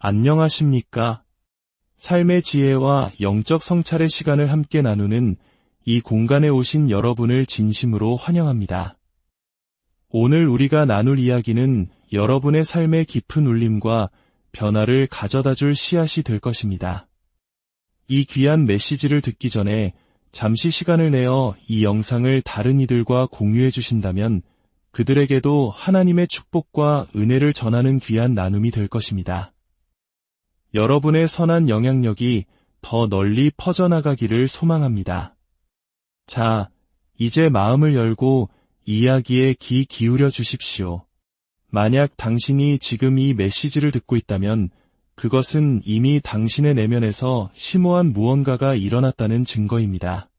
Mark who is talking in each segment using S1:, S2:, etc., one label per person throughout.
S1: 안녕하십니까? 삶의 지혜와 영적 성찰의 시간을 함께 나누는 이 공간에 오신 여러분을 진심으로 환영합니다. 오늘 우리가 나눌 이야기는 여러분의 삶의 깊은 울림과 변화를 가져다줄 씨앗이 될 것입니다. 이 귀한 메시지를 듣기 전에 잠시 시간을 내어 이 영상을 다른 이들과 공유해 주신다면 그들에게도 하나님의 축복과 은혜를 전하는 귀한 나눔이 될 것입니다. 여러분의 선한 영향력이 더 널리 퍼져나가기를 소망합니다. 자, 이제 마음을 열고 이야기에 귀 기울여 주십시오. 만약 당신이 지금 이 메시지를 듣고 있다면 그것은 이미 당신의 내면에서 심오한 무언가가 일어났다는 증거입니다.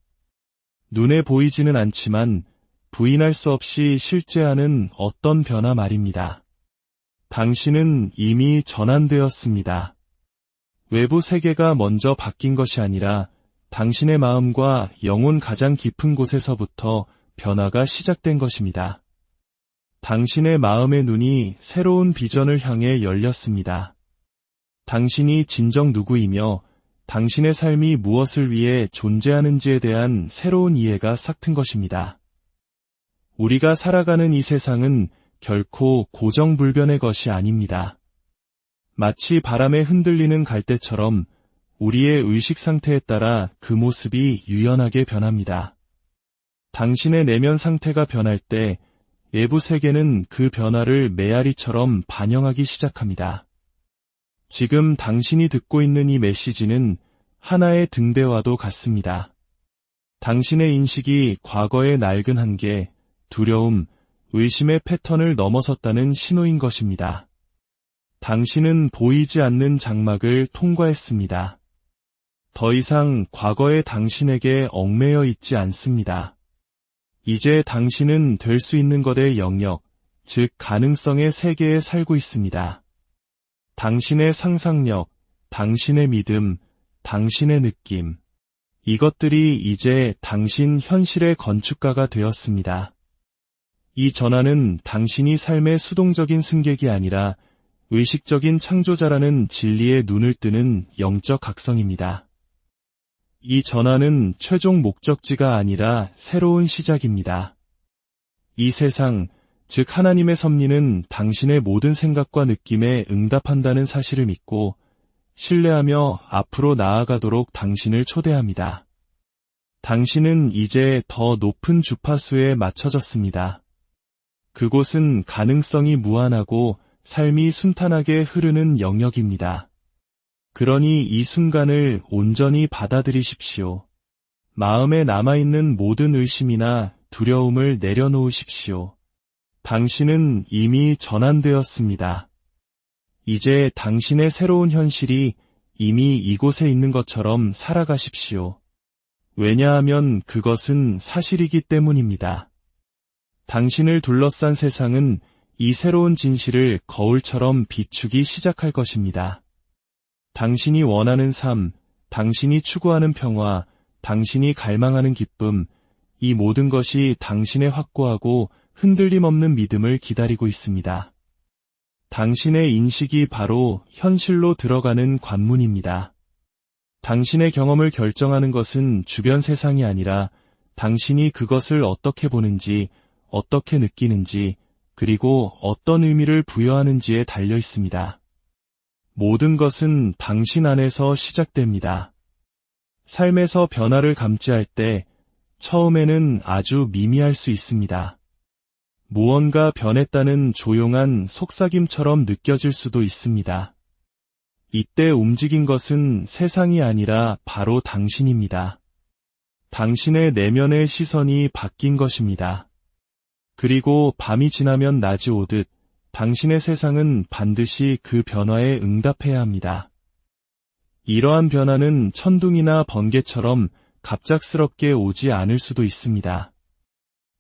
S1: 눈에 보이지는 않지만 부인할 수 없이 실제하는 어떤 변화 말입니다. 당신은 이미 전환되었습니다. 외부 세계가 먼저 바뀐 것이 아니라 당신의 마음과 영혼 가장 깊은 곳에서부터 변화가 시작된 것입니다. 당신의 마음의 눈이 새로운 비전을 향해 열렸습니다. 당신이 진정 누구이며 당신의 삶이 무엇을 위해 존재하는지에 대한 새로운 이해가 싹튼 것입니다. 우리가 살아가는 이 세상은 결코 고정불변의 것이 아닙니다. 마치 바람에 흔들리는 갈대처럼 우리의 의식 상태에 따라 그 모습이 유연하게 변합니다. 당신의 내면 상태가 변할 때 외부 세계는 그 변화를 메아리처럼 반영하기 시작합니다. 지금 당신이 듣고 있는 이 메시지는 하나의 등대와도 같습니다. 당신의 인식이 과거의 낡은 한계, 두려움, 의심의 패턴을 넘어섰다는 신호인 것입니다. 당신은 보이지 않는 장막을 통과했습니다. 더 이상 과거의 당신에게 얽매여 있지 않습니다. 이제 당신은 될 수 있는 것의 영역, 즉 가능성의 세계에 살고 있습니다. 당신의 상상력, 당신의 믿음, 당신의 느낌, 이것들이 이제 당신 현실의 건축가가 되었습니다. 이 전환은 당신이 삶의 수동적인 승객이 아니라 의식적인 창조자라는 진리의 눈을 뜨는 영적 각성입니다. 이 전환은 최종 목적지가 아니라 새로운 시작입니다. 이 세상, 즉 하나님의 섭리는 당신의 모든 생각과 느낌에 응답한다는 사실을 믿고 신뢰하며 앞으로 나아가도록 당신을 초대합니다. 당신은 이제 더 높은 주파수에 맞춰졌습니다. 그곳은 가능성이 무한하고 삶이 순탄하게 흐르는 영역입니다. 그러니 이 순간을 온전히 받아들이십시오. 마음에 남아있는 모든 의심이나 두려움을 내려놓으십시오. 당신은 이미 전환되었습니다. 이제 당신의 새로운 현실이 이미 이곳에 있는 것처럼 살아가십시오. 왜냐하면 그것은 사실이기 때문입니다. 당신을 둘러싼 세상은 이 새로운 진실을 거울처럼 비추기 시작할 것입니다. 당신이 원하는 삶, 당신이 추구하는 평화, 당신이 갈망하는 기쁨, 이 모든 것이 당신의 확고하고 흔들림 없는 믿음을 기다리고 있습니다. 당신의 인식이 바로 현실로 들어가는 관문입니다. 당신의 경험을 결정하는 것은 주변 세상이 아니라 당신이 그것을 어떻게 보는지, 어떻게 느끼는지, 그리고 어떤 의미를 부여하는지에 달려 있습니다. 모든 것은 당신 안에서 시작됩니다. 삶에서 변화를 감지할 때 처음에는 아주 미미할 수 있습니다. 무언가 변했다는 조용한 속삭임처럼 느껴질 수도 있습니다. 이때 움직인 것은 세상이 아니라 바로 당신입니다. 당신의 내면의 시선이 바뀐 것입니다. 그리고 밤이 지나면 낮이 오듯 당신의 세상은 반드시 그 변화에 응답해야 합니다. 이러한 변화는 천둥이나 번개처럼 갑작스럽게 오지 않을 수도 있습니다.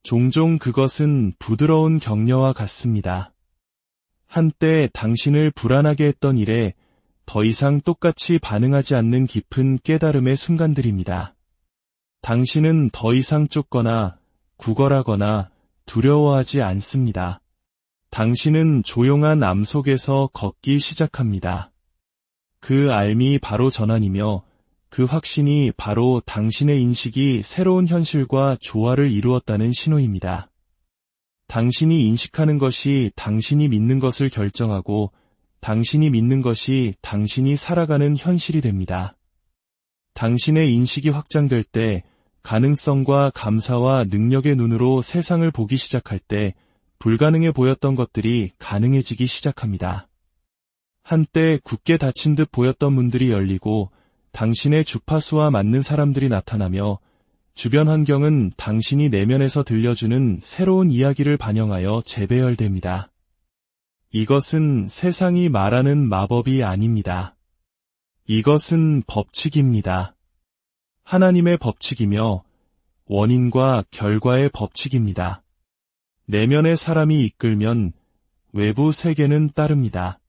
S1: 종종 그것은 부드러운 격려와 같습니다. 한때 당신을 불안하게 했던 일에 더 이상 똑같이 반응하지 않는 깊은 깨달음의 순간들입니다. 당신은 더 이상 쫓거나 구걸하거나 두려워하지 않습니다. 당신은 조용한 암 속에서 걷기 시작합니다. 그 알미 바로 전환이며 그 확신이 바로 당신의 인식이 새로운 현실과 조화를 이루었다는 신호입니다. 당신이 인식하는 것이 당신이 믿는 것을 결정하고 당신이 믿는 것이 당신이 살아가는 현실이 됩니다. 당신의 인식이 확장될 때 가능성과 감사와 능력의 눈으로 세상을 보기 시작할 때 불가능해 보였던 것들이 가능해지기 시작합니다. 한때 굳게 닫힌 듯 보였던 문들이 열리고 당신의 주파수와 맞는 사람들이 나타나며 주변 환경은 당신이 내면에서 들려주는 새로운 이야기를 반영하여 재배열됩니다. 이것은 세상이 말하는 마법이 아닙니다. 이것은 법칙입니다. 하나님의 법칙이며 원인과 결과의 법칙입니다. 내면의 사람이 이끌면 외부 세계는 따릅니다.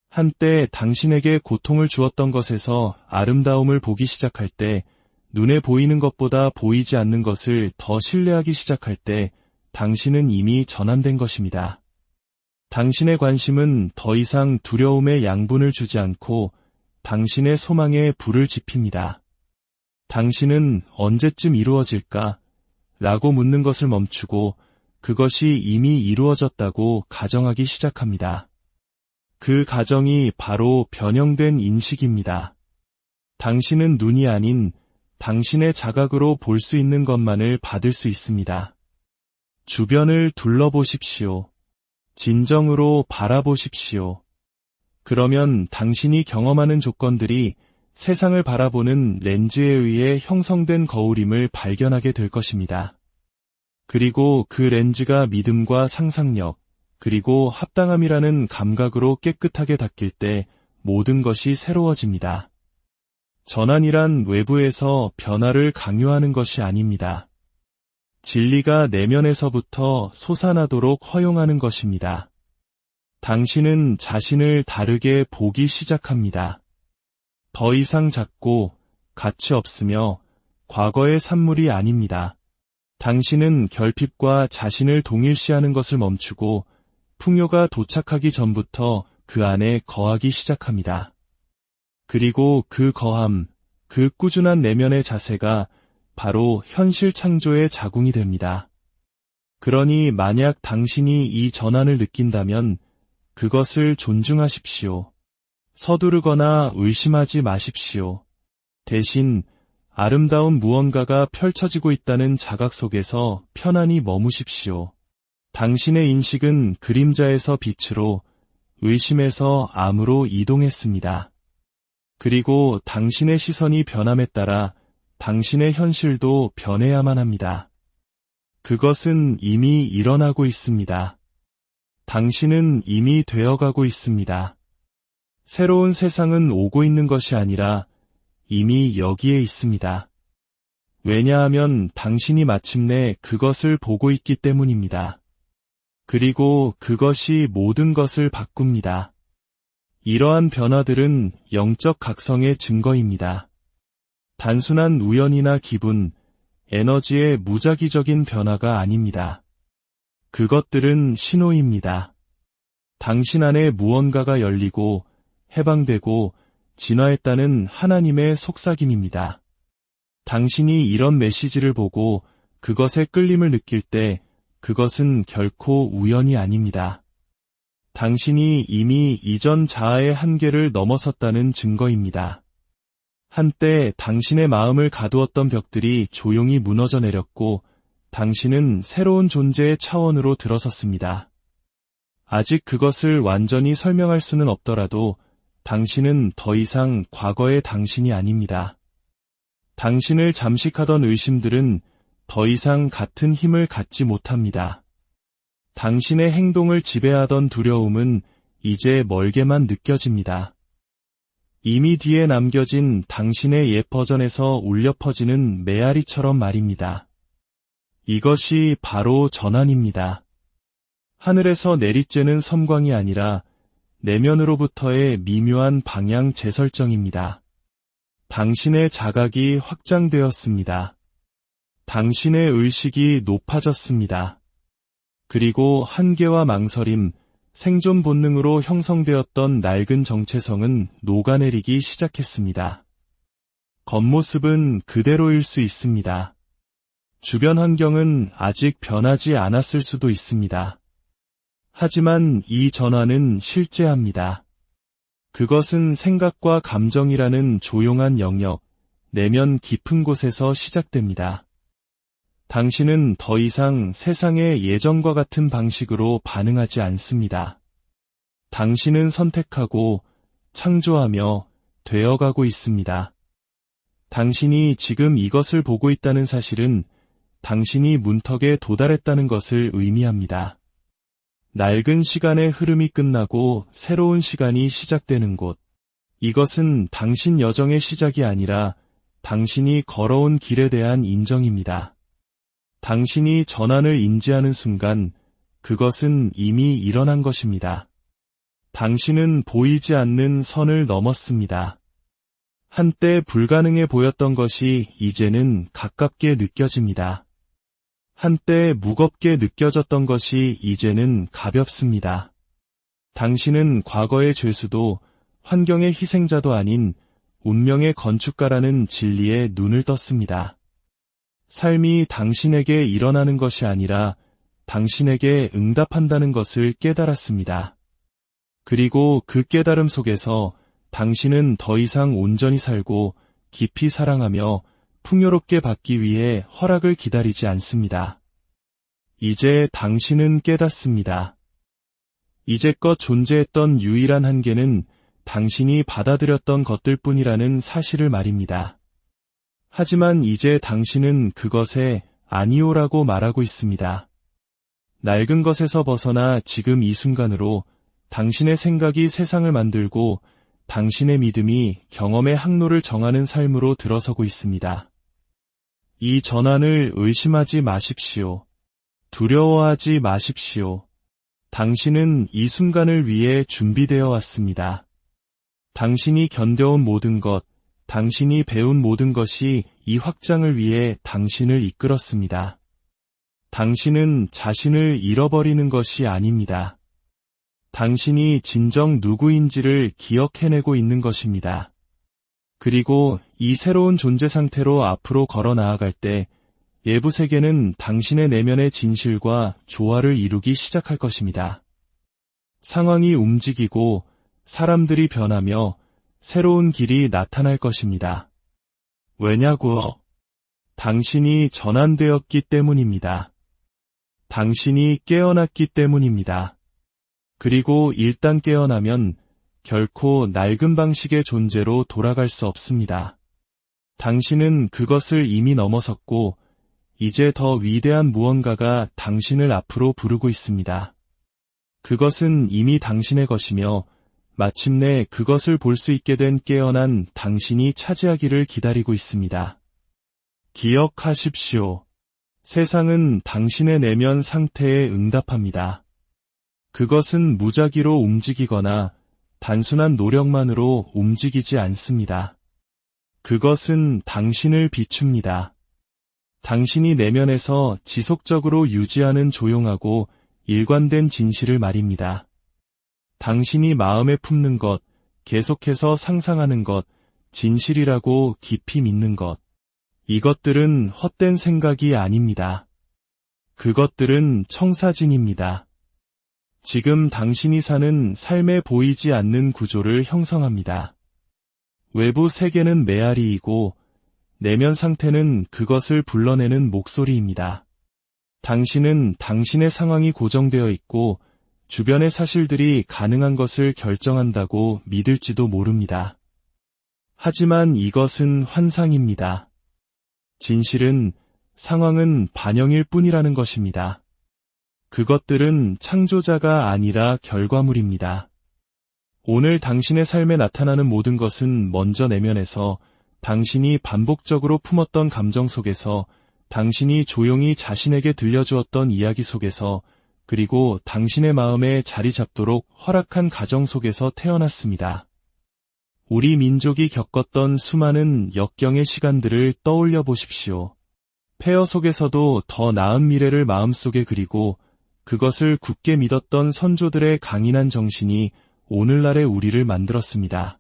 S1: 한때 당신에게 고통을 주었던 것에서 아름다움을 보기 시작할 때, 눈에 보이는 것보다 보이지 않는 것을 더 신뢰하기 시작할 때 당신은 이미 전환된 것입니다. 당신의 관심은 더 이상 두려움의 양분을 주지 않고 당신의 소망에 불을 지핍니다. 당신은 언제쯤 이루어질까? 라고 묻는 것을 멈추고 그것이 이미 이루어졌다고 가정하기 시작합니다. 그 가정이 바로 변형된 인식입니다. 당신은 눈이 아닌 당신의 자각으로 볼 수 있는 것만을 받을 수 있습니다. 주변을 둘러보십시오. 진정으로 바라보십시오. 그러면 당신이 경험하는 조건들이 세상을 바라보는 렌즈에 의해 형성된 거울임을 발견하게 될 것입니다. 그리고 그 렌즈가 믿음과 상상력, 그리고 합당함이라는 감각으로 깨끗하게 닦일 때 모든 것이 새로워집니다. 전환이란 외부에서 변화를 강요하는 것이 아닙니다. 진리가 내면에서부터 솟아나도록 허용하는 것입니다. 당신은 자신을 다르게 보기 시작합니다. 더 이상 작고 가치 없으며 과거의 산물이 아닙니다. 당신은 결핍과 자신을 동일시하는 것을 멈추고 풍요가 도착하기 전부터 그 안에 거하기 시작합니다. 그리고 그 거함, 그 꾸준한 내면의 자세가 바로 현실 창조의 자궁이 됩니다. 그러니 만약 당신이 이 전환을 느낀다면 그것을 존중하십시오. 서두르거나 의심하지 마십시오. 대신 아름다운 무언가가 펼쳐지고 있다는 자각 속에서 편안히 머무십시오. 당신의 인식은 그림자에서 빛으로, 의심에서 암으로 이동했습니다. 그리고 당신의 시선이 변함에 따라 당신의 현실도 변해야만 합니다. 그것은 이미 일어나고 있습니다. 당신은 이미 되어가고 있습니다. 새로운 세상은 오고 있는 것이 아니라 이미 여기에 있습니다. 왜냐하면 당신이 마침내 그것을 보고 있기 때문입니다. 그리고 그것이 모든 것을 바꿉니다. 이러한 변화들은 영적 각성의 증거입니다. 단순한 우연이나 기분, 에너지의 무작위적인 변화가 아닙니다. 그것들은 신호입니다. 당신 안에 무언가가 열리고 해방되고 진화했다는 하나님의 속삭임입니다. 당신이 이런 메시지를 보고 그것에 끌림을 느낄 때 그것은 결코 우연이 아닙니다. 당신이 이미 이전 자아의 한계를 넘어섰다는 증거입니다. 한때 당신의 마음을 가두었던 벽들이 조용히 무너져 내렸고 당신은 새로운 존재의 차원으로 들어섰습니다. 아직 그것을 완전히 설명할 수는 없더라도 당신은 더 이상 과거의 당신이 아닙니다. 당신을 잠식하던 의심들은 더 이상 같은 힘을 갖지 못합니다. 당신의 행동을 지배하던 두려움은 이제 멀게만 느껴집니다. 이미 뒤에 남겨진 당신의 옛 버전에서 울려 퍼지는 메아리처럼 말입니다. 이것이 바로 전환입니다. 하늘에서 내리쬐는 섬광이 아니라 내면으로부터의 미묘한 방향 재설정입니다. 당신의 자각이 확장되었습니다. 당신의 의식이 높아졌습니다. 그리고 한계와 망설임, 생존 본능으로 형성되었던 낡은 정체성은 녹아내리기 시작했습니다. 겉모습은 그대로일 수 있습니다. 주변 환경은 아직 변하지 않았을 수도 있습니다. 하지만 이 전환은 실제합니다. 그것은 생각과 감정이라는 조용한 영역, 내면 깊은 곳에서 시작됩니다. 당신은 더 이상 세상의 예전과 같은 방식으로 반응하지 않습니다. 당신은 선택하고 창조하며 되어가고 있습니다. 당신이 지금 이것을 보고 있다는 사실은 당신이 문턱에 도달했다는 것을 의미합니다. 낡은 시간의 흐름이 끝나고 새로운 시간이 시작되는 곳. 이것은 당신 여정의 시작이 아니라 당신이 걸어온 길에 대한 인정입니다. 당신이 전환을 인지하는 순간 그것은 이미 일어난 것입니다. 당신은 보이지 않는 선을 넘었습니다. 한때 불가능해 보였던 것이 이제는 가깝게 느껴집니다. 한때 무겁게 느껴졌던 것이 이제는 가볍습니다. 당신은 과거의 죄수도 환경의 희생자도 아닌 운명의 건축가라는 진리에 눈을 떴습니다. 삶이 당신에게 일어나는 것이 아니라 당신에게 응답한다는 것을 깨달았습니다. 그리고 그 깨달음 속에서 당신은 더 이상 온전히 살고 깊이 사랑하며 풍요롭게 받기 위해 허락을 기다리지 않습니다. 이제 당신은 깨닫습니다. 이제껏 존재했던 유일한 한계는 당신이 받아들였던 것들뿐이라는 사실을 말입니다. 하지만 이제 당신은 그것에 아니오라고 말하고 있습니다. 낡은 것에서 벗어나 지금 이 순간으로 당신의 생각이 세상을 만들고 당신의 믿음이 경험의 항로를 정하는 삶으로 들어서고 있습니다. 이 전환을 의심하지 마십시오. 두려워하지 마십시오. 당신은 이 순간을 위해 준비되어 왔습니다. 당신이 견뎌온 모든 것, 당신이 배운 모든 것이 이 확장을 위해 당신을 이끌었습니다. 당신은 자신을 잃어버리는 것이 아닙니다. 당신이 진정 누구인지를 기억해내고 있는 것입니다. 그리고 이 새로운 존재 상태로 앞으로 걸어 나아갈 때 예부 세계는 당신의 내면의 진실과 조화를 이루기 시작할 것입니다. 상황이 움직이고 사람들이 변하며 새로운 길이 나타날 것입니다. 왜냐고요? 당신이 전환되었기 때문입니다. 당신이 깨어났기 때문입니다. 그리고 일단 깨어나면 결코 낡은 방식의 존재로 돌아갈 수 없습니다. 당신은 그것을 이미 넘어섰고 이제 더 위대한 무언가가 당신을 앞으로 부르고 있습니다. 그것은 이미 당신의 것이며 마침내 그것을 볼 수 있게 된 깨어난 당신이 차지하기를 기다리고 있습니다. 기억하십시오. 세상은 당신의 내면 상태에 응답합니다. 그것은 무작위로 움직이거나 단순한 노력만으로 움직이지 않습니다. 그것은 당신을 비춥니다. 당신이 내면에서 지속적으로 유지하는 조용하고 일관된 진실을 말입니다. 당신이 마음에 품는 것, 계속해서 상상하는 것, 진실이라고 깊이 믿는 것. 이것들은 헛된 생각이 아닙니다. 그것들은 청사진입니다. 지금 당신이 사는 삶에 보이지 않는 구조를 형성합니다. 외부 세계는 메아리이고 내면 상태는 그것을 불러내는 목소리입니다. 당신은 당신의 상황이 고정되어 있고 주변의 사실들이 가능한 것을 결정한다고 믿을지도 모릅니다. 하지만 이것은 환상입니다. 진실은 상황은 반영일 뿐이라는 것입니다. 그것들은 창조자가 아니라 결과물입니다. 오늘 당신의 삶에 나타나는 모든 것은 먼저 내면에서 당신이 반복적으로 품었던 감정 속에서 당신이 조용히 자신에게 들려주었던 이야기 속에서 그리고 당신의 마음에 자리 잡도록 허락한 가정 속에서 태어났습니다. 우리 민족이 겪었던 수많은 역경의 시간들을 떠올려 보십시오. 폐허 속에서도 더 나은 미래를 마음속에 그리고 그것을 굳게 믿었던 선조들의 강인한 정신이 오늘날의 우리를 만들었습니다.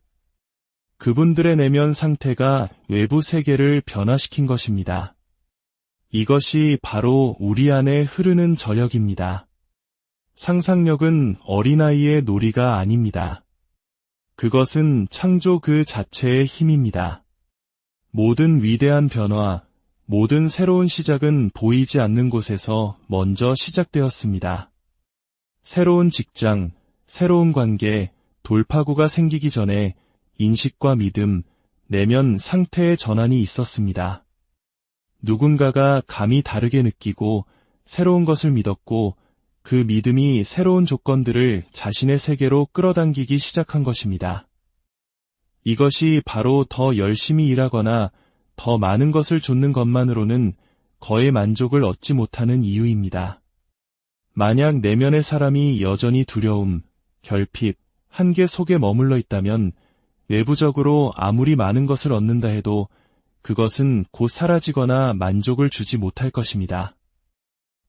S1: 그분들의 내면 상태가 외부 세계를 변화시킨 것입니다. 이것이 바로 우리 안에 흐르는 저력입니다. 상상력은 어린아이의 놀이가 아닙니다. 그것은 창조 그 자체의 힘입니다. 모든 위대한 변화, 모든 새로운 시작은 보이지 않는 곳에서 먼저 시작되었습니다. 새로운 직장, 새로운 관계, 돌파구가 생기기 전에 인식과 믿음, 내면 상태의 전환이 있었습니다. 누군가가 감이 다르게 느끼고 새로운 것을 믿었고 그 믿음이 새로운 조건들을 자신의 세계로 끌어당기기 시작한 것입니다. 이것이 바로 더 열심히 일하거나 더 많은 것을 좇는 것만으로는 거의 만족을 얻지 못하는 이유입니다. 만약 내면의 사람이 여전히 두려움, 결핍, 한계 속에 머물러 있다면 외부적으로 아무리 많은 것을 얻는다 해도 그것은 곧 사라지거나 만족을 주지 못할 것입니다.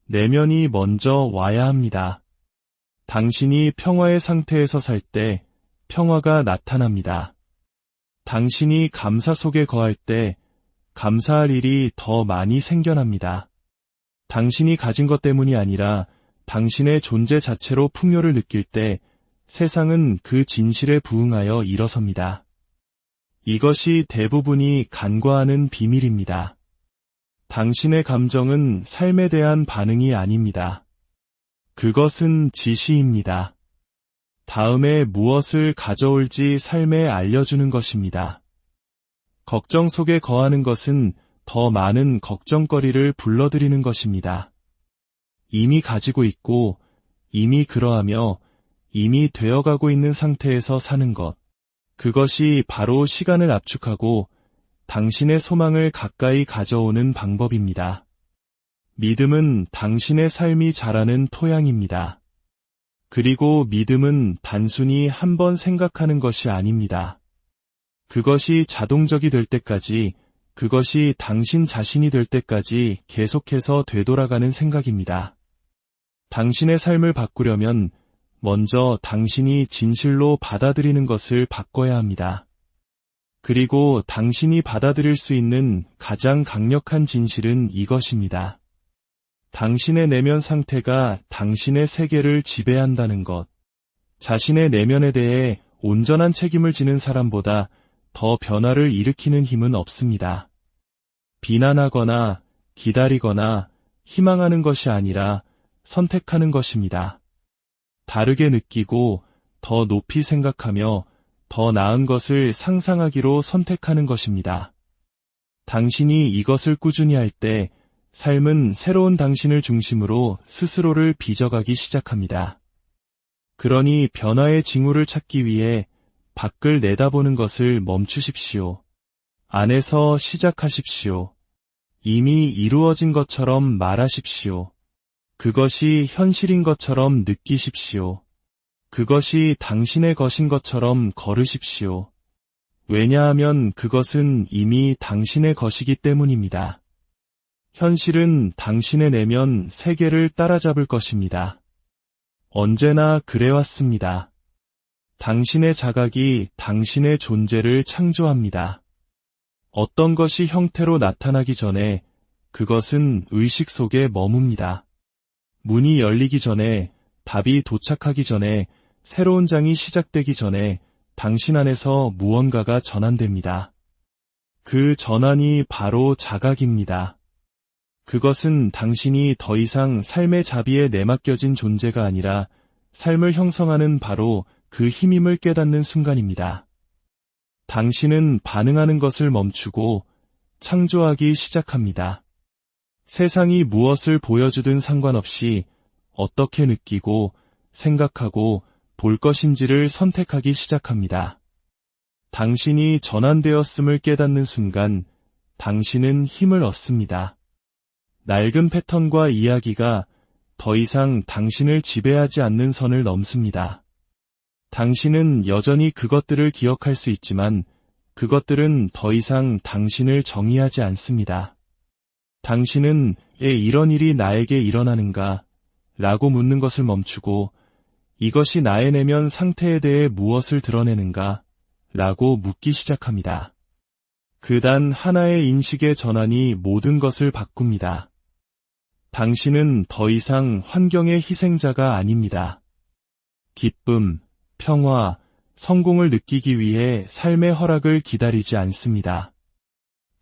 S1: 내면이 먼저 와야 합니다. 당신이 평화의 상태에서 살 때 평화가 나타납니다. 당신이 감사 속에 거할 때 감사할 일이 더 많이 생겨납니다. 당신이 가진 것 때문이 아니라 당신의 존재 자체로 풍요를 느낄 때 세상은 그 진실에 부응하여 일어섭니다. 이것이 대부분이 간과하는 비밀입니다. 당신의 감정은 삶에 대한 반응이 아닙니다. 그것은 지시입니다. 다음에 무엇을 가져올지 삶에 알려주는 것입니다. 걱정 속에 거하는 것은 더 많은 걱정거리를 불러들이는 것입니다. 이미 가지고 있고, 이미 그러하며, 이미 되어가고 있는 상태에서 사는 것. 그것이 바로 시간을 압축하고 당신의 소망을 가까이 가져오는 방법입니다. 믿음은 당신의 삶이 자라는 토양입니다. 그리고 믿음은 단순히 한 번 생각하는 것이 아닙니다. 그것이 자동적이 될 때까지, 그것이 당신 자신이 될 때까지 계속해서 되돌아가는 생각입니다. 당신의 삶을 바꾸려면 먼저 당신이 진실로 받아들이는 것을 바꿔야 합니다. 그리고 당신이 받아들일 수 있는 가장 강력한 진실은 이것입니다. 당신의 내면 상태가 당신의 세계를 지배한다는 것. 자신의 내면에 대해 온전한 책임을 지는 사람보다 더 변화를 일으키는 힘은 없습니다. 비난하거나 기다리거나 희망하는 것이 아니라 선택하는 것입니다. 다르게 느끼고 더 높이 생각하며 더 나은 것을 상상하기로 선택하는 것입니다. 당신이 이것을 꾸준히 할 때 삶은 새로운 당신을 중심으로 스스로를 빚어가기 시작합니다. 그러니 변화의 징후를 찾기 위해 밖을 내다보는 것을 멈추십시오. 안에서 시작하십시오. 이미 이루어진 것처럼 말하십시오. 그것이 현실인 것처럼 느끼십시오. 그것이 당신의 것인 것처럼 걸으십시오. 왜냐하면 그것은 이미 당신의 것이기 때문입니다. 현실은 당신의 내면 세계를 따라잡을 것입니다. 언제나 그래왔습니다. 당신의 자각이 당신의 존재를 창조합니다. 어떤 것이 형태로 나타나기 전에 그것은 의식 속에 머뭅니다. 문이 열리기 전에, 답이 도착하기 전에, 새로운 장이 시작되기 전에 당신 안에서 무언가가 전환됩니다. 그 전환이 바로 자각입니다. 그것은 당신이 더 이상 삶의 자비에 내맡겨진 존재가 아니라 삶을 형성하는 바로 그 힘임을 깨닫는 순간입니다. 당신은 반응하는 것을 멈추고 창조하기 시작합니다. 세상이 무엇을 보여주든 상관없이 어떻게 느끼고 생각하고 볼 것인지를 선택하기 시작합니다. 당신이 전환되었음을 깨닫는 순간 당신은 힘을 얻습니다. 낡은 패턴과 이야기가 더 이상 당신을 지배하지 않는 선을 넘습니다. 당신은 여전히 그것들을 기억할 수 있지만 그것들은 더 이상 당신을 정의하지 않습니다. 당신은 왜 이런 일이 나에게 일어나는가? 라고 묻는 것을 멈추고 이것이 나의 내면 상태에 대해 무엇을 드러내는가? 라고 묻기 시작합니다. 그 단 하나의 인식의 전환이 모든 것을 바꿉니다. 당신은 더 이상 환경의 희생자가 아닙니다. 기쁨, 평화, 성공을 느끼기 위해 삶의 허락을 기다리지 않습니다.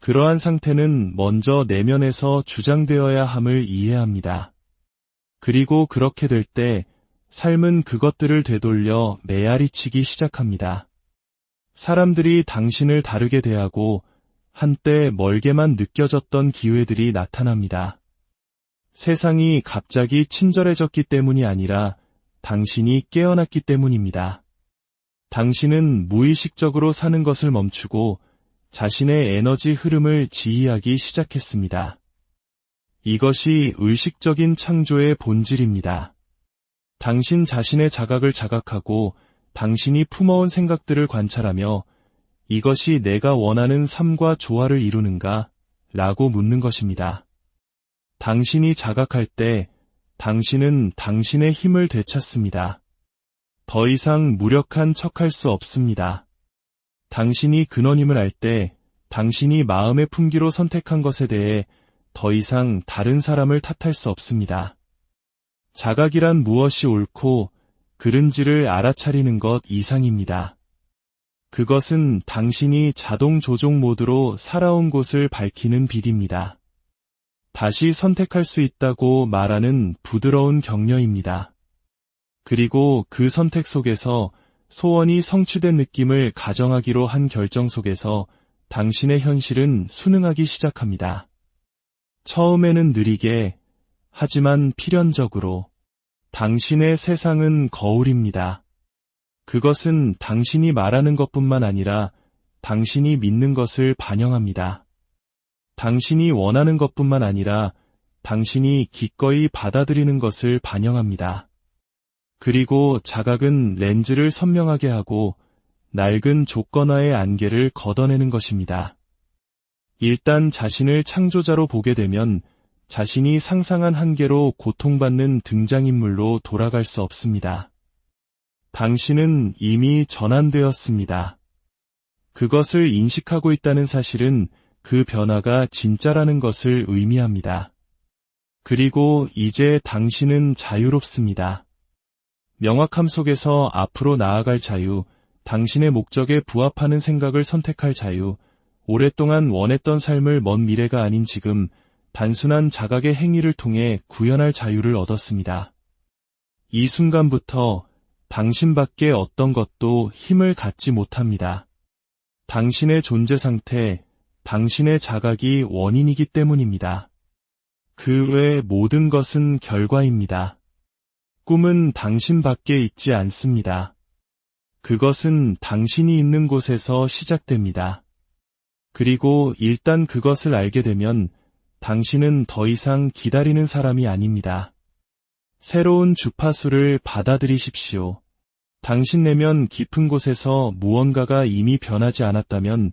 S1: 그러한 상태는 먼저 내면에서 주장되어야 함을 이해합니다. 그리고 그렇게 될 때 삶은 그것들을 되돌려 메아리치기 시작합니다. 사람들이 당신을 다르게 대하고 한때 멀게만 느껴졌던 기회들이 나타납니다. 세상이 갑자기 친절해졌기 때문이 아니라 당신이 깨어났기 때문입니다. 당신은 무의식적으로 사는 것을 멈추고 자신의 에너지 흐름을 지휘하기 시작했습니다. 이것이 의식적인 창조의 본질입니다. 당신 자신의 자각을 자각하고 당신이 품어온 생각들을 관찰하며 이것이 내가 원하는 삶과 조화를 이루는가? 라고 묻는 것입니다. 당신이 자각할 때 당신은 당신의 힘을 되찾습니다. 더 이상 무력한 척할 수 없습니다. 당신이 근원임을 알 때 당신이 마음의 품기로 선택한 것에 대해 더 이상 다른 사람을 탓할 수 없습니다. 자각이란 무엇이 옳고 그른지를 알아차리는 것 이상입니다. 그것은 당신이 자동 조종 모드로 살아온 곳을 밝히는 빛입니다. 다시 선택할 수 있다고 말하는 부드러운 격려입니다. 그리고 그 선택 속에서 소원이 성취된 느낌을 가정하기로 한 결정 속에서 당신의 현실은 순응하기 시작합니다. 처음에는 느리게, 하지만 필연적으로. 당신의 세상은 거울입니다. 그것은 당신이 말하는 것뿐만 아니라 당신이 믿는 것을 반영합니다. 당신이 원하는 것뿐만 아니라 당신이 기꺼이 받아들이는 것을 반영합니다. 그리고 자각은 렌즈를 선명하게 하고 낡은 조건화의 안개를 걷어내는 것입니다. 일단 자신을 창조자로 보게 되면 자신이 상상한 한계로 고통받는 등장인물로 돌아갈 수 없습니다. 당신은 이미 전환되었습니다. 그것을 인식하고 있다는 사실은 그 변화가 진짜라는 것을 의미합니다. 그리고 이제 당신은 자유롭습니다. 명확함 속에서 앞으로 나아갈 자유, 당신의 목적에 부합하는 생각을 선택할 자유, 오랫동안 원했던 삶을 먼 미래가 아닌 지금 단순한 자각의 행위를 통해 구현할 자유를 얻었습니다. 이 순간부터 당신밖에 어떤 것도 힘을 갖지 못합니다. 당신의 존재 상태, 당신의 자각이 원인이기 때문입니다. 그 외 모든 것은 결과입니다. 꿈은 당신밖에 있지 않습니다. 그것은 당신이 있는 곳에서 시작됩니다. 그리고 일단 그것을 알게 되면 당신은 더 이상 기다리는 사람이 아닙니다. 새로운 주파수를 받아들이십시오. 당신 내면 깊은 곳에서 무언가가 이미 변하지 않았다면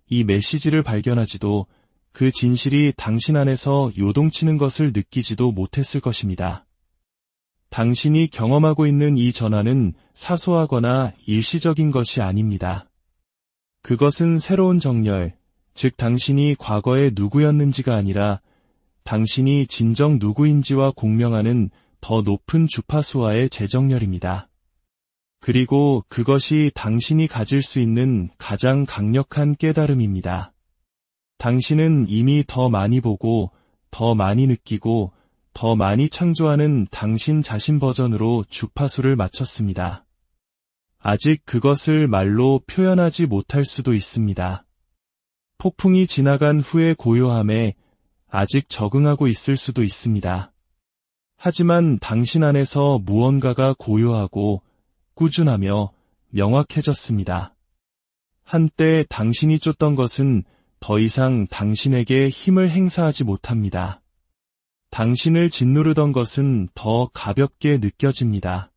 S1: 이 메시지를 발견하지도 그 진실이 당신 안에서 요동치는 것을 느끼지도 못했을 것입니다. 당신이 경험하고 있는 이 전환은 사소하거나 일시적인 것이 아닙니다. 그것은 새로운 정렬, 즉 당신이 과거에 누구였는지가 아니라 당신이 진정 누구인지와 공명하는 더 높은 주파수와의 재정렬입니다. 그리고 그것이 당신이 가질 수 있는 가장 강력한 깨달음입니다. 당신은 이미 더 많이 보고, 더 많이 느끼고, 더 많이 창조하는 당신 자신 버전으로 주파수를 맞췄습니다. 아직 그것을 말로 표현하지 못할 수도 있습니다. 폭풍이 지나간 후의 고요함에 아직 적응하고 있을 수도 있습니다. 하지만 당신 안에서 무언가가 고요하고 꾸준하며 명확해졌습니다. 한때 당신이 쫓던 것은 더 이상 당신에게 힘을 행사하지 못합니다. 당신을 짓누르던 것은 더 가볍게 느껴집니다.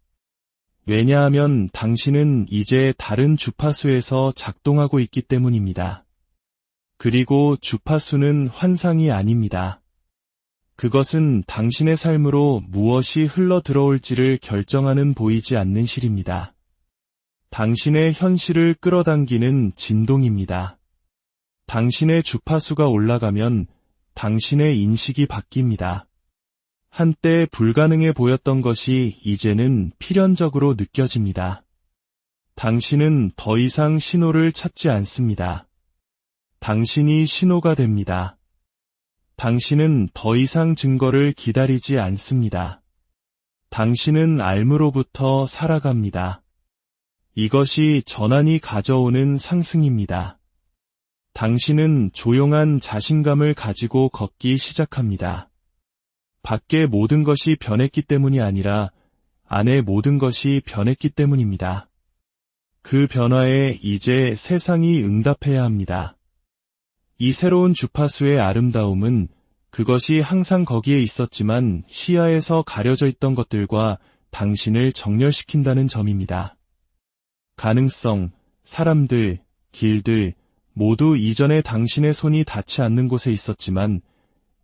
S1: 왜냐하면 당신은 이제 다른 주파수에서 작동하고 있기 때문입니다. 그리고 주파수는 환상이 아닙니다. 그것은 당신의 삶으로 무엇이 흘러 들어올지를 결정하는 보이지 않는 실입니다. 당신의 현실을 끌어당기는 진동입니다. 당신의 주파수가 올라가면 당신의 인식이 바뀝니다. 한때 불가능해 보였던 것이 이제는 필연적으로 느껴집니다. 당신은 더 이상 신호를 찾지 않습니다. 당신이 신호가 됩니다. 당신은 더 이상 증거를 기다리지 않습니다. 당신은 알므로부터 살아갑니다. 이것이 전환이 가져오는 상승입니다. 당신은 조용한 자신감을 가지고 걷기 시작합니다. 밖의 모든 것이 변했기 때문이 아니라 안의 모든 것이 변했기 때문입니다. 그 변화에 이제 세상이 응답해야 합니다. 이 새로운 주파수의 아름다움은 그것이 항상 거기에 있었지만 시야에서 가려져 있던 것들과 당신을 정렬시킨다는 점입니다. 가능성, 사람들, 길들 모두 이전에 당신의 손이 닿지 않는 곳에 있었지만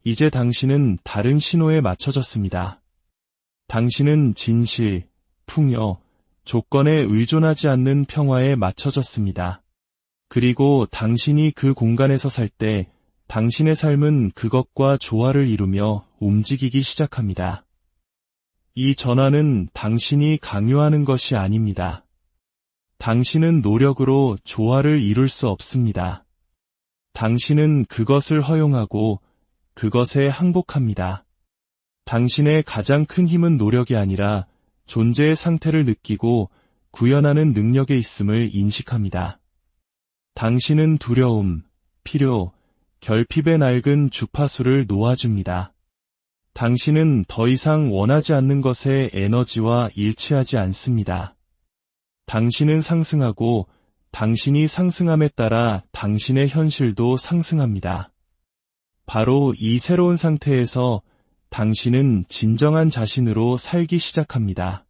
S1: 이제 당신은 다른 신호에 맞춰졌습니다. 당신은 진실, 풍요, 조건에 의존하지 않는 평화에 맞춰졌습니다. 그리고 당신이 그 공간에서 살 때 당신의 삶은 그것과 조화를 이루며 움직이기 시작합니다. 이 전환은 당신이 강요하는 것이 아닙니다. 당신은 노력으로 조화를 이룰 수 없습니다. 당신은 그것을 허용하고 그것에 항복합니다. 당신의 가장 큰 힘은 노력이 아니라 존재의 상태를 느끼고 구현하는 능력에 있음을 인식합니다. 당신은 두려움, 필요, 결핍의 낡은 주파수를 놓아줍니다. 당신은 더 이상 원하지 않는 것에 에너지와 일치하지 않습니다. 당신은 상승하고 당신이 상승함에 따라 당신의 현실도 상승합니다. 바로 이 새로운 상태에서 당신은 진정한 자신으로 살기 시작합니다.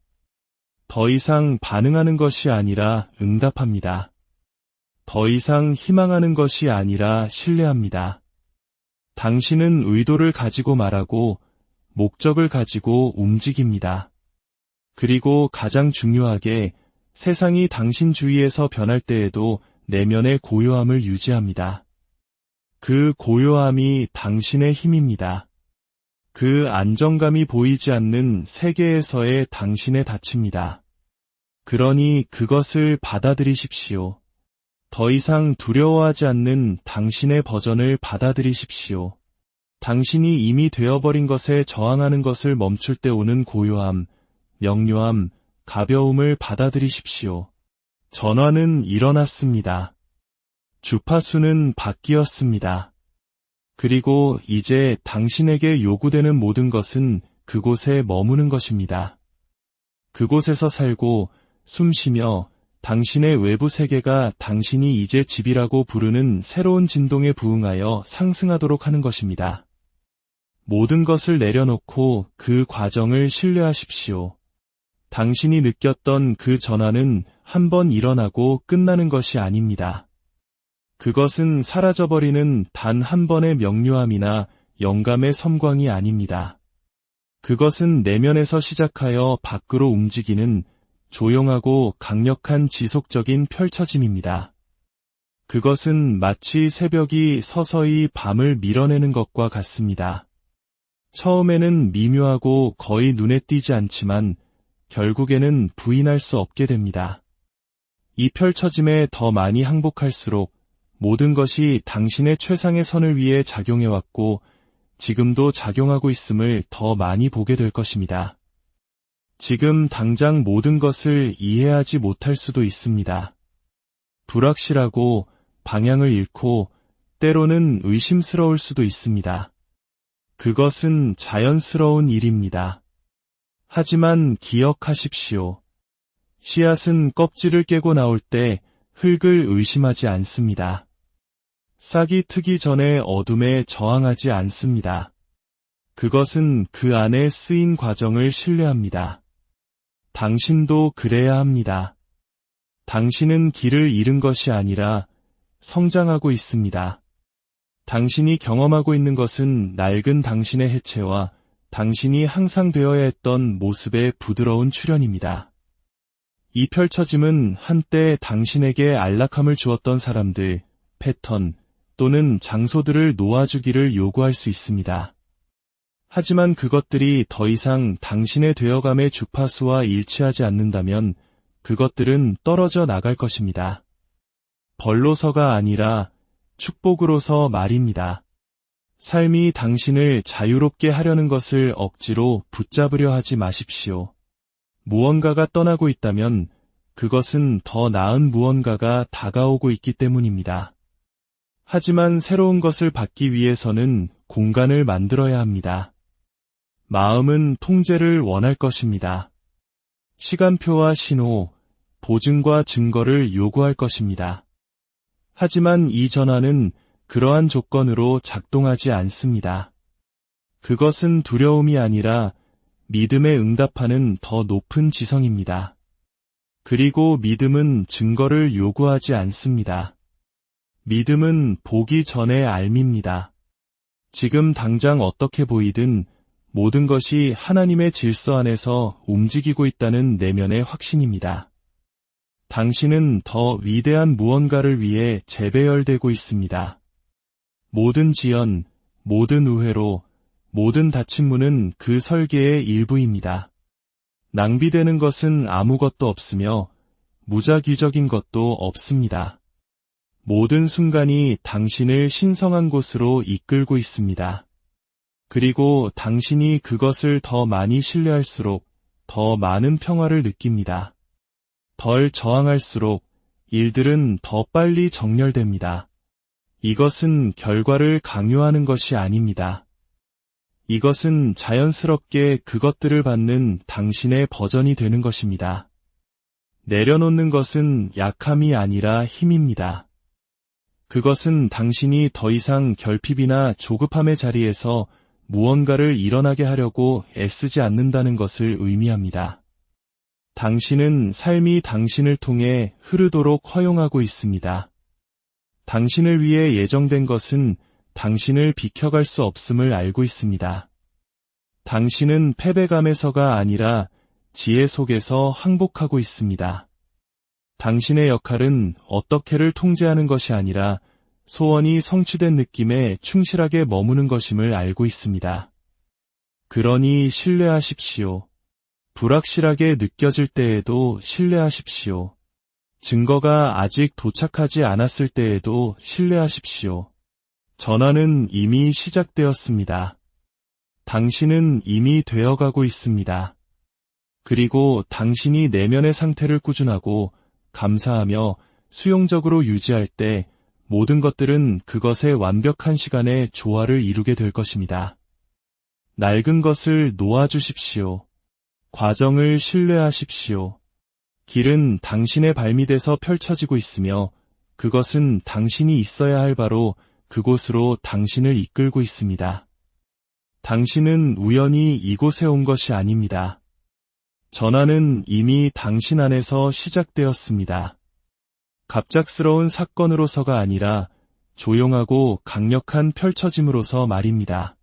S1: 더 이상 반응하는 것이 아니라 응답합니다. 더 이상 희망하는 것이 아니라 신뢰합니다. 당신은 의도를 가지고 말하고 목적을 가지고 움직입니다. 그리고 가장 중요하게 세상이 당신 주위에서 변할 때에도 내면의 고요함을 유지합니다. 그 고요함이 당신의 힘입니다. 그 안정감이 보이지 않는 세계에서의 당신의 닻입니다. 그러니 그것을 받아들이십시오. 더 이상 두려워하지 않는 당신의 버전을 받아들이십시오. 당신이 이미 되어버린 것에 저항하는 것을 멈출 때 오는 고요함, 명료함, 가벼움을 받아들이십시오. 전환은 일어났습니다. 주파수는 바뀌었습니다. 그리고 이제 당신에게 요구되는 모든 것은 그곳에 머무는 것입니다. 그곳에서 살고 숨쉬며 당신의 외부 세계가 당신이 이제 집이라고 부르는 새로운 진동에 부응하여 상승하도록 하는 것입니다. 모든 것을 내려놓고 그 과정을 신뢰하십시오. 당신이 느꼈던 그 전환은 한 번 일어나고 끝나는 것이 아닙니다. 그것은 사라져버리는 단 한 번의 명료함이나 영감의 섬광이 아닙니다. 그것은 내면에서 시작하여 밖으로 움직이는 조용하고 강력한 지속적인 펼쳐짐입니다. 그것은 마치 새벽이 서서히 밤을 밀어내는 것과 같습니다. 처음에는 미묘하고 거의 눈에 띄지 않지만 결국에는 부인할 수 없게 됩니다. 이 펼쳐짐에 더 많이 항복할수록 모든 것이 당신의 최상의 선을 위해 작용해왔고 지금도 작용하고 있음을 더 많이 보게 될 것입니다. 지금 당장 모든 것을 이해하지 못할 수도 있습니다. 불확실하고 방향을 잃고 때로는 의심스러울 수도 있습니다. 그것은 자연스러운 일입니다. 하지만 기억하십시오. 씨앗은 껍질을 깨고 나올 때 흙을 의심하지 않습니다. 싹이 트기 전에 어둠에 저항하지 않습니다. 그것은 그 안에 쓰인 과정을 신뢰합니다. 당신도 그래야 합니다. 당신은 길을 잃은 것이 아니라 성장하고 있습니다. 당신이 경험하고 있는 것은 낡은 당신의 해체와 당신이 항상 되어야 했던 모습의 부드러운 출현입니다. 이 펼쳐짐은 한때 당신에게 안락함을 주었던 사람들, 패턴 또는 장소들을 놓아주기를 요구할 수 있습니다. 하지만 그것들이 더 이상 당신의 되어감의 주파수와 일치하지 않는다면 그것들은 떨어져 나갈 것입니다. 벌로서가 아니라 축복으로서 말입니다. 삶이 당신을 자유롭게 하려는 것을 억지로 붙잡으려 하지 마십시오. 무언가가 떠나고 있다면 그것은 더 나은 무언가가 다가오고 있기 때문입니다. 하지만 새로운 것을 받기 위해서는 공간을 만들어야 합니다. 마음은 통제를 원할 것입니다. 시간표와 신호, 보증과 증거를 요구할 것입니다. 하지만 이 전환은 그러한 조건으로 작동하지 않습니다. 그것은 두려움이 아니라 믿음에 응답하는 더 높은 지성입니다. 그리고 믿음은 증거를 요구하지 않습니다. 믿음은 보기 전의 알미입니다. 지금 당장 어떻게 보이든 모든 것이 하나님의 질서 안에서 움직이고 있다는 내면의 확신입니다. 당신은 더 위대한 무언가를 위해 재배열되고 있습니다. 모든 지연, 모든 우회로, 모든 닫힌 문은 그 설계의 일부입니다. 낭비되는 것은 아무것도 없으며 무작위적인 것도 없습니다. 모든 순간이 당신을 신성한 곳으로 이끌고 있습니다. 그리고 당신이 그것을 더 많이 신뢰할수록 더 많은 평화를 느낍니다. 덜 저항할수록 일들은 더 빨리 정렬됩니다. 이것은 결과를 강요하는 것이 아닙니다. 이것은 자연스럽게 그것들을 받는 당신의 버전이 되는 것입니다. 내려놓는 것은 약함이 아니라 힘입니다. 그것은 당신이 더 이상 결핍이나 조급함의 자리에서 무언가를 일어나게 하려고 애쓰지 않는다는 것을 의미합니다. 당신은 삶이 당신을 통해 흐르도록 허용하고 있습니다. 당신을 위해 예정된 것은 당신을 비켜갈 수 없음을 알고 있습니다. 당신은 패배감에서가 아니라 지혜 속에서 항복하고 있습니다. 당신의 역할은 어떻게를 통제하는 것이 아니라 소원이 성취된 느낌에 충실하게 머무는 것임을 알고 있습니다. 그러니 신뢰하십시오. 불확실하게 느껴질 때에도 신뢰하십시오. 증거가 아직 도착하지 않았을 때에도 신뢰하십시오. 전환은 이미 시작되었습니다. 당신은 이미 되어가고 있습니다. 그리고 당신이 내면의 상태를 꾸준하고 감사하며 수용적으로 유지할 때 모든 것들은 그것의 완벽한 시간에 조화를 이루게 될 것입니다. 낡은 것을 놓아주십시오. 과정을 신뢰하십시오. 길은 당신의 발밑에서 펼쳐지고 있으며 그것은 당신이 있어야 할 바로 그곳으로 당신을 이끌고 있습니다. 당신은 우연히 이곳에 온 것이 아닙니다. 전환은 이미 당신 안에서 시작되었습니다. 갑작스러운 사건으로서가 아니라 조용하고 강력한 펼쳐짐으로서 말입니다.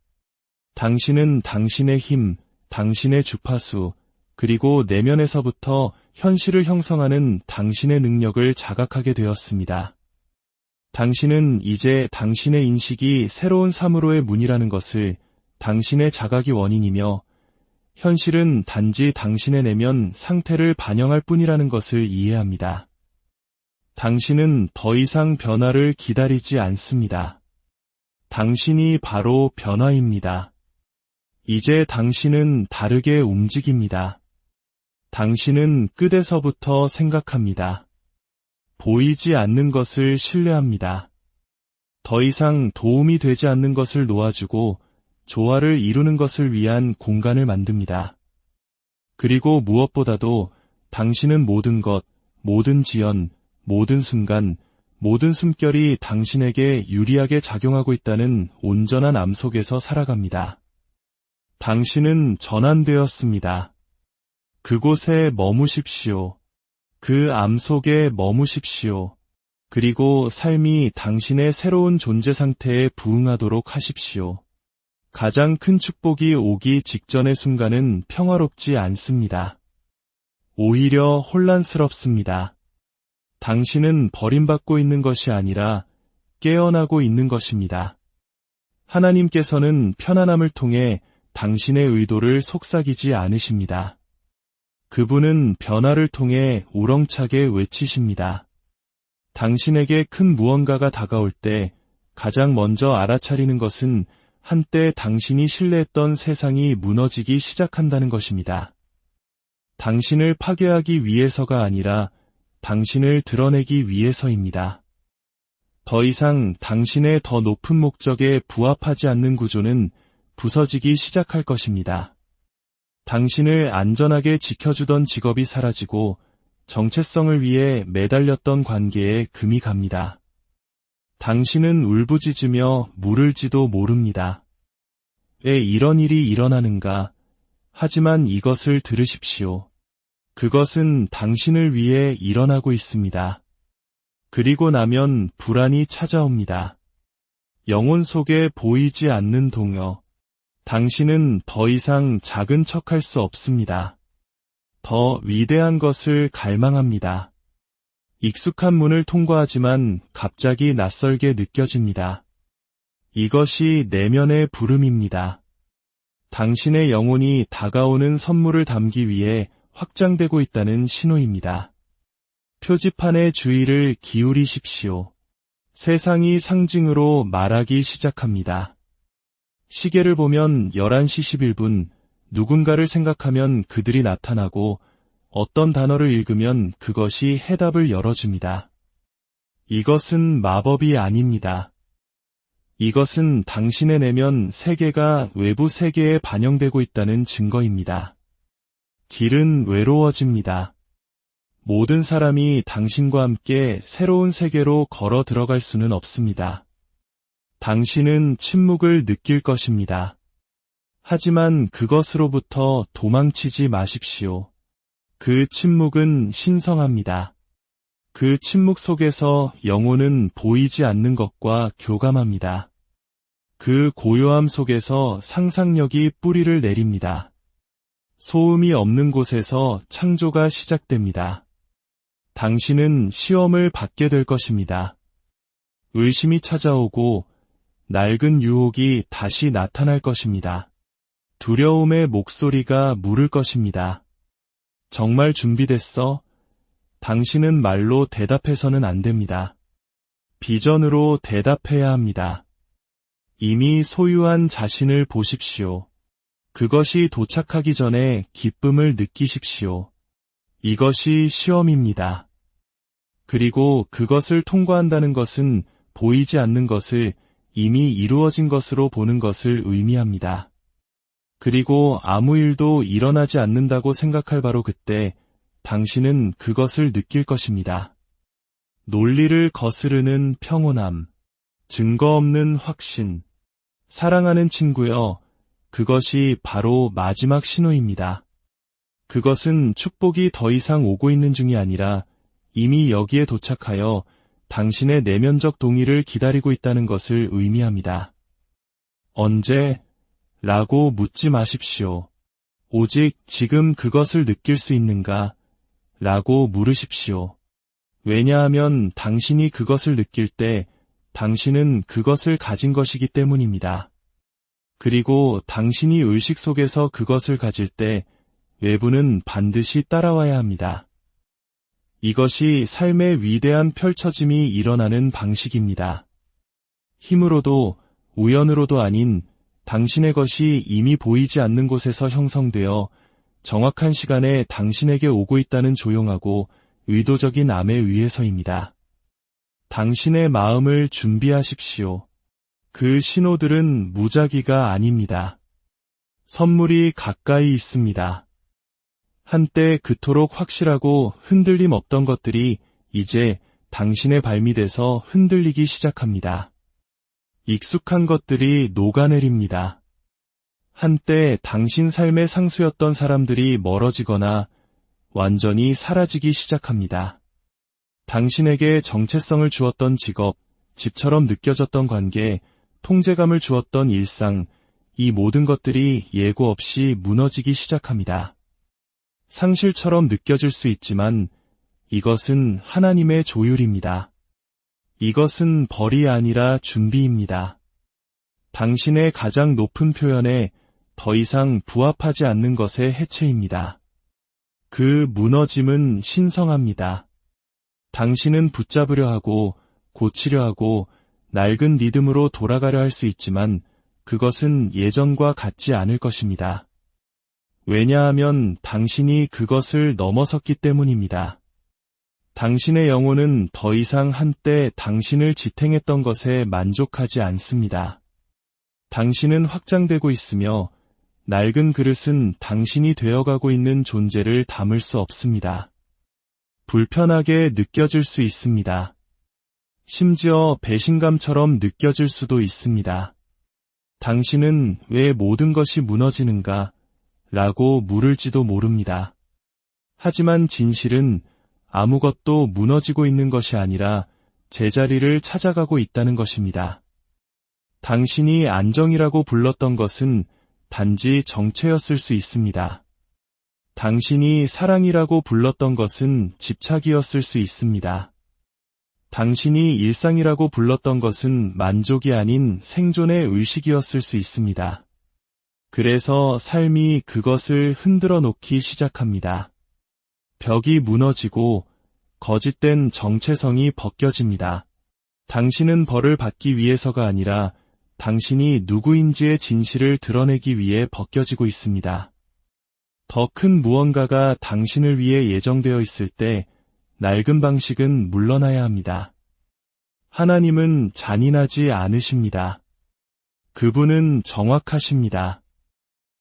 S1: 당신은 당신의 힘, 당신의 주파수, 그리고 내면에서부터 현실을 형성하는 당신의 능력을 자각하게 되었습니다. 당신은 이제 당신의 인식이 새로운 삶으로의 문이라는 것을 당신의 자각이 원인이며 현실은 단지 당신의 내면 상태를 반영할 뿐이라는 것을 이해합니다. 당신은 더 이상 변화를 기다리지 않습니다. 당신이 바로 변화입니다. 이제 당신은 다르게 움직입니다. 당신은 끝에서부터 생각합니다. 보이지 않는 것을 신뢰합니다. 더 이상 도움이 되지 않는 것을 놓아주고 조화를 이루는 것을 위한 공간을 만듭니다. 그리고 무엇보다도 당신은 모든 것, 모든 지연, 모든 순간, 모든 숨결이 당신에게 유리하게 작용하고 있다는 온전한 암 속에서 살아갑니다. 당신은 전환되었습니다. 그곳에 머무십시오. 그 암 속에 머무십시오. 그리고 삶이 당신의 새로운 존재 상태에 부응하도록 하십시오. 가장 큰 축복이 오기 직전의 순간은 평화롭지 않습니다. 오히려 혼란스럽습니다. 당신은 버림받고 있는 것이 아니라 깨어나고 있는 것입니다. 하나님께서는 편안함을 통해 당신의 의도를 속삭이지 않으십니다. 그분은 변화를 통해 우렁차게 외치십니다. 당신에게 큰 무언가가 다가올 때 가장 먼저 알아차리는 것은 한때 당신이 신뢰했던 세상이 무너지기 시작한다는 것입니다. 당신을 파괴하기 위해서가 아니라 당신을 드러내기 위해서입니다. 더 이상 당신의 더 높은 목적에 부합하지 않는 구조는 부서지기 시작할 것입니다. 당신을 안전하게 지켜주던 직업이 사라지고 정체성을 위해 매달렸던 관계에 금이 갑니다. 당신은 울부짖으며 물을지도 모릅니다. 왜 이런 일이 일어나는가? 하지만 이것을 들으십시오. 그것은 당신을 위해 일어나고 있습니다. 그리고 나면 불안이 찾아옵니다. 영혼 속에 보이지 않는 동요. 당신은 더 이상 작은 척할 수 없습니다. 더 위대한 것을 갈망합니다. 익숙한 문을 통과하지만 갑자기 낯설게 느껴집니다. 이것이 내면의 부름입니다. 당신의 영혼이 다가오는 선물을 담기 위해 확장되고 있다는 신호입니다. 표지판의 주의를 기울이십시오. 세상이 상징으로 말하기 시작합니다. 시계를 보면 11시 11분, 누군가를 생각하면 그들이 나타나고 어떤 단어를 읽으면 그것이 해답을 열어줍니다. 이것은 마법이 아닙니다. 이것은 당신의 내면 세계가 외부 세계에 반영되고 있다는 증거입니다. 길은 외로워집니다. 모든 사람이 당신과 함께 새로운 세계로 걸어 들어갈 수는 없습니다. 당신은 침묵을 느낄 것입니다. 하지만 그것으로부터 도망치지 마십시오. 그 침묵은 신성합니다. 그 침묵 속에서 영혼은 보이지 않는 것과 교감합니다. 그 고요함 속에서 상상력이 뿌리를 내립니다. 소음이 없는 곳에서 창조가 시작됩니다. 당신은 시험을 받게 될 것입니다. 의심이 찾아오고 낡은 유혹이 다시 나타날 것입니다. 두려움의 목소리가 물을 것입니다. 정말 준비됐어? 당신은 말로 대답해서는 안 됩니다. 비전으로 대답해야 합니다. 이미 소유한 자신을 보십시오. 그것이 도착하기 전에 기쁨을 느끼십시오. 이것이 시험입니다. 그리고 그것을 통과한다는 것은 보이지 않는 것을 이미 이루어진 것으로 보는 것을 의미합니다. 그리고 아무 일도 일어나지 않는다고 생각할 바로 그때 당신은 그것을 느낄 것입니다. 논리를 거스르는 평온함, 증거 없는 확신. 사랑하는 친구여, 그것이 바로 마지막 신호입니다. 그것은 축복이 더 이상 오고 있는 중이 아니라 이미 여기에 도착하여 당신의 내면적 동의를 기다리고 있다는 것을 의미합니다. 언제? 라고 묻지 마십시오. 오직 지금 그것을 느낄 수 있는가? 라고 물으십시오. 왜냐하면 당신이 그것을 느낄 때 당신은 그것을 가진 것이기 때문입니다. 그리고 당신이 의식 속에서 그것을 가질 때 외부는 반드시 따라와야 합니다. 이것이 삶의 위대한 펼쳐짐이 일어나는 방식입니다. 힘으로도 우연으로도 아닌 당신의 것이 이미 보이지 않는 곳에서 형성되어 정확한 시간에 당신에게 오고 있다는 조용하고 의도적인 암에 의해서입니다. 당신의 마음을 준비하십시오. 그 신호들은 무작위가 아닙니다. 선물이 가까이 있습니다. 한때 그토록 확실하고 흔들림 없던 것들이 이제 당신의 발밑에서 흔들리기 시작합니다. 익숙한 것들이 녹아내립니다. 한때 당신 삶의 상수였던 사람들이 멀어지거나 완전히 사라지기 시작합니다. 당신에게 정체성을 주었던 직업, 집처럼 느껴졌던 관계, 통제감을 주었던 일상, 이 모든 것들이 예고 없이 무너지기 시작합니다. 상실처럼 느껴질 수 있지만 이것은 하나님의 조율입니다. 이것은 벌이 아니라 준비입니다. 당신의 가장 높은 표현에 더 이상 부합하지 않는 것의 해체입니다. 그 무너짐은 신성합니다. 당신은 붙잡으려 하고 고치려 하고 낡은 리듬으로 돌아가려 할 수 있지만 그것은 예전과 같지 않을 것입니다. 왜냐하면 당신이 그것을 넘어섰기 때문입니다. 당신의 영혼은 더 이상 한때 당신을 지탱했던 것에 만족하지 않습니다. 당신은 확장되고 있으며 낡은 그릇은 당신이 되어가고 있는 존재를 담을 수 없습니다. 불편하게 느껴질 수 있습니다. 심지어 배신감처럼 느껴질 수도 있습니다. 당신은 왜 모든 것이 무너지는가? 라고 물을지도 모릅니다. 하지만 진실은 아무것도 무너지고 있는 것이 아니라 제자리를 찾아가고 있다는 것입니다. 당신이 안정이라고 불렀던 것은 단지 정체였을 수 있습니다. 당신이 사랑이라고 불렀던 것은 집착이었을 수 있습니다. 당신이 일상이라고 불렀던 것은 만족이 아닌 생존의 의식이었을 수 있습니다. 그래서 삶이 그것을 흔들어 놓기 시작합니다. 벽이 무너지고 거짓된 정체성이 벗겨집니다. 당신은 벌을 받기 위해서가 아니라 당신이 누구인지의 진실을 드러내기 위해 벗겨지고 있습니다. 더 큰 무언가가 당신을 위해 예정되어 있을 때 낡은 방식은 물러나야 합니다. 하나님은 잔인하지 않으십니다. 그분은 정확하십니다.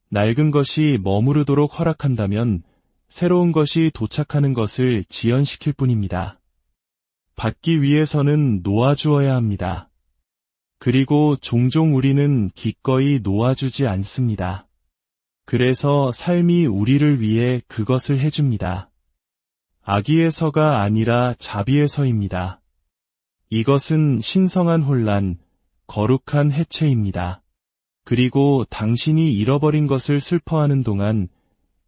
S1: 낡은 것이 머무르도록 허락한다면 새로운 것이 도착하는 것을 지연시킬 뿐입니다. 받기 위해서는 놓아주어야 합니다. 그리고 종종 우리는 기꺼이 놓아주지 않습니다. 그래서 삶이 우리를 위해 그것을 해줍니다. 악의에서가 아니라 자비에서입니다. 이것은 신성한 혼란, 거룩한 해체입니다. 그리고 당신이 잃어버린 것을 슬퍼하는 동안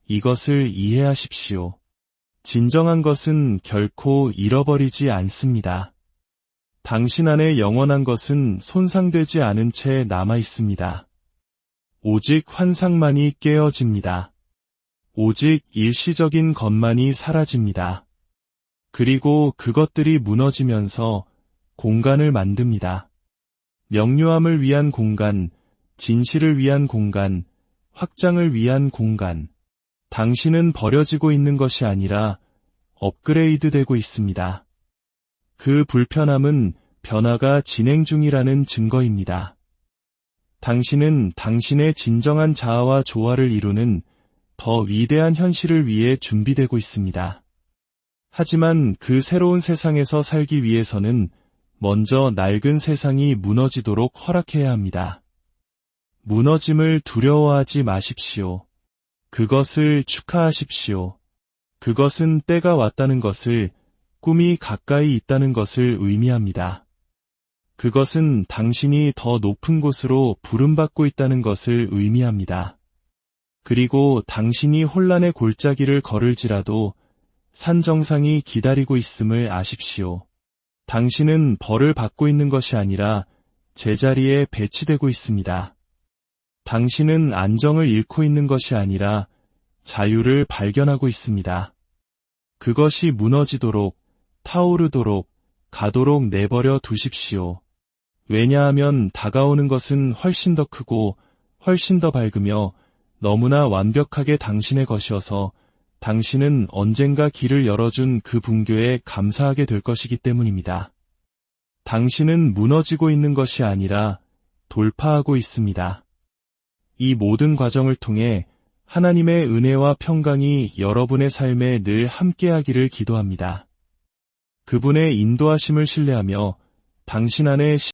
S1: 이것을 이해하십시오. 진정한 것은 결코 잃어버리지 않습니다. 당신 안에 영원한 것은 손상되지 않은 채 남아 있습니다. 오직 환상만이 깨어집니다. 오직 일시적인 것만이 사라집니다. 그리고 그것들이 무너지면서 공간을 만듭니다. 명료함을 위한 공간, 진실을 위한 공간, 확장을 위한 공간. 당신은 버려지고 있는 것이 아니라 업그레이드 되고 있습니다. 그 불편함은 변화가 진행 중이라는 증거입니다. 당신은 당신의 진정한 자아와 조화를 이루는 더 위대한 현실을 위해 준비되고 있습니다. 하지만 그 새로운 세상에서 살기 위해서는 먼저 낡은 세상이 무너지도록 허락해야 합니다. 무너짐을 두려워하지 마십시오. 그것을 축하하십시오. 그것은 때가 왔다는 것을, 꿈이 가까이 있다는 것을 의미합니다. 그것은 당신이 더 높은 곳으로 부름받고 있다는 것을 의미합니다. 그리고 당신이 혼란의 골짜기를 걸을지라도 산 정상이 기다리고 있음을 아십시오. 당신은 벌을 받고 있는 것이 아니라 제자리에 배치되고 있습니다. 당신은 안정을 잃고 있는 것이 아니라 자유를 발견하고 있습니다. 그것이 무너지도록, 타오르도록, 가도록 내버려 두십시오. 왜냐하면 다가오는 것은 훨씬 더 크고 훨씬 더 밝으며 너무나 완벽하게 당신의 것이어서 당신은 언젠가 길을 열어준 그 분교에 감사하게 될 것이기 때문입니다. 당신은 무너지고 있는 것이 아니라 돌파하고 있습니다. 이 모든 과정을 통해 하나님의 은혜와 평강이 여러분의 삶에 늘 함께하기를 기도합니다. 그분의 인도하심을 신뢰하며 당신 안에